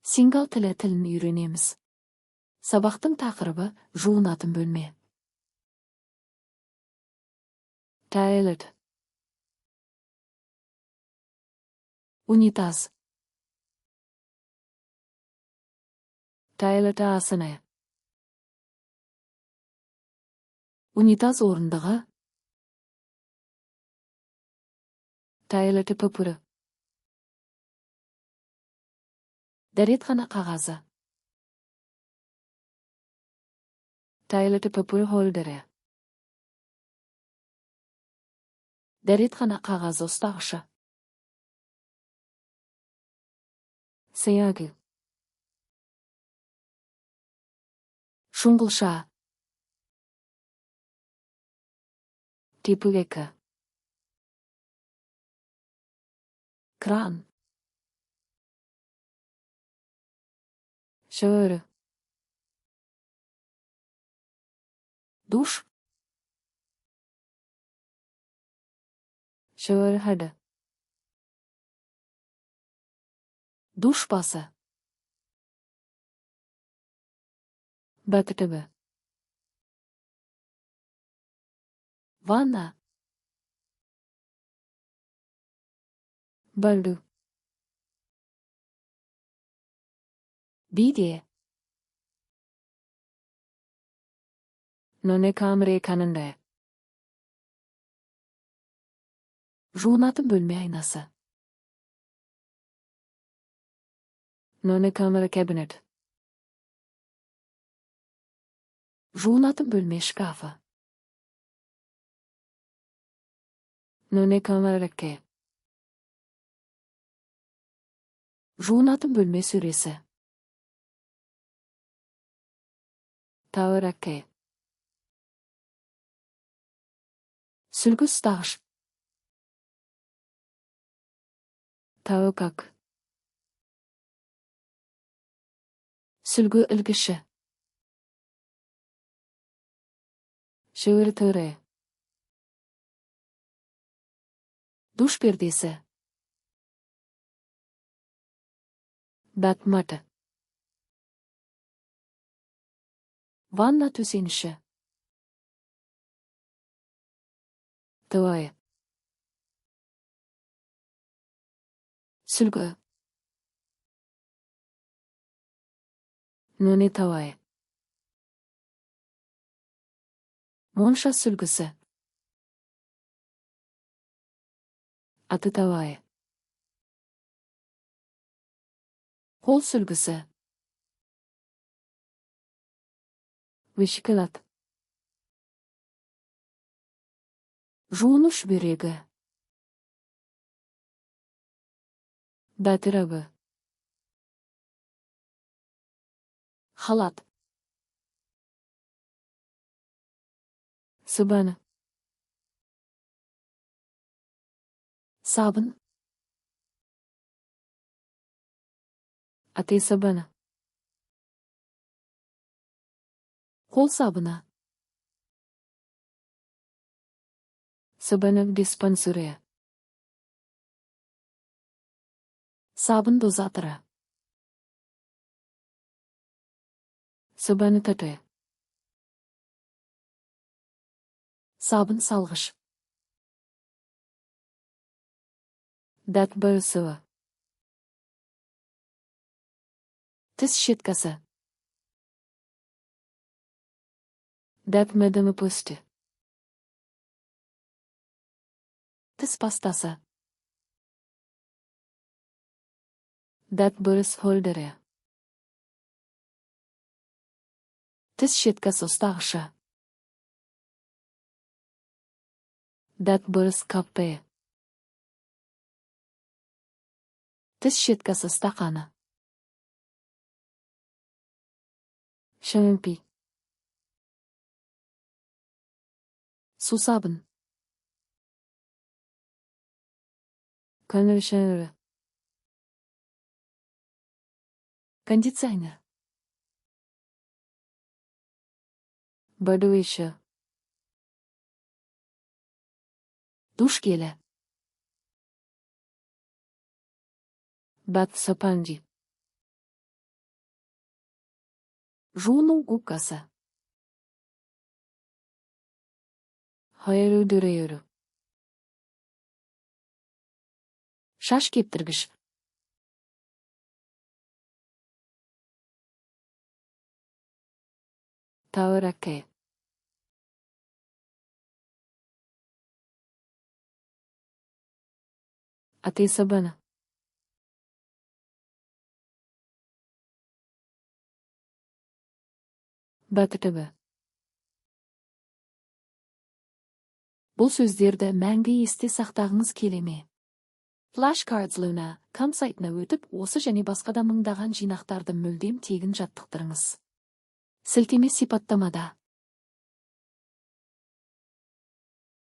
Сингал тілін үйренеміз. Сабақтың тақырыбы жуынатын бөлме. Toilet. Унитаз. Toilet асыны. Унитаз орындығы. Toilet пөпірі. Дәретхана қағазы. Toilet пөпірі холдері. Дәретхана қағазы ұстағышы. Сыяғы. Шұңғылша. Типігі. Кран. Шөөрі. Душ. Шөөрі хады. Душ басы. Бәкітібі. Ванна. Бөлді. Биде. Нөне камере канында. Жуынатын бөлме айнасы. Нөне камера кабинет. Жуынатын бөлме шкафы. Нөне камера рәкке. Жуынатын бөлме сөресі. Тауы рәкке. Сүлгі ұстағыш. Тауы как. Сүлгі үлгіші. Шөөрі түрі. Душ пердесі. Бәкматы. Ванна төсеніші. Тауы. Сүлгі. Нөне тауы. Монша сүлгісі. Аты тауы. Қол сүлгісі. Вешкілат. Жуыныш бөрегі. Бәтірігі. Халат. Сыбаны. Сабын. Аты сабаны. Қол сабына. Сабаны диспансері. Сабын дозатыры. Сабаны тәті. Сабын салғыш. Дәт бөрісігі. Тіс щеткасы. Дәт мәдімі пөсті. Тіс пастасы. Дәт бөріс холдері. Тіс щеткасы ұстағышы. Дәт бөріс каппе. Тіс щеткасы стақаны. Шөмпи. Сусабын. Кондиционер. Кондиционер. Бадуиша. Душ келі. Бат сапанди. Жууну гуккасы. Хайрыдырыйыры. Шаш кептіргіш. Тауыракай. Атысабана. Батытыбы. Бұл сөздерді мәңгі есте сақтағыңыз келе ме? Flashcards Luna.com сайтына өтіп, осы және басқа да мыңдаған жинақтарды мүлдем тегін жаттықтырыңыз. Сілтеме сипаттамада.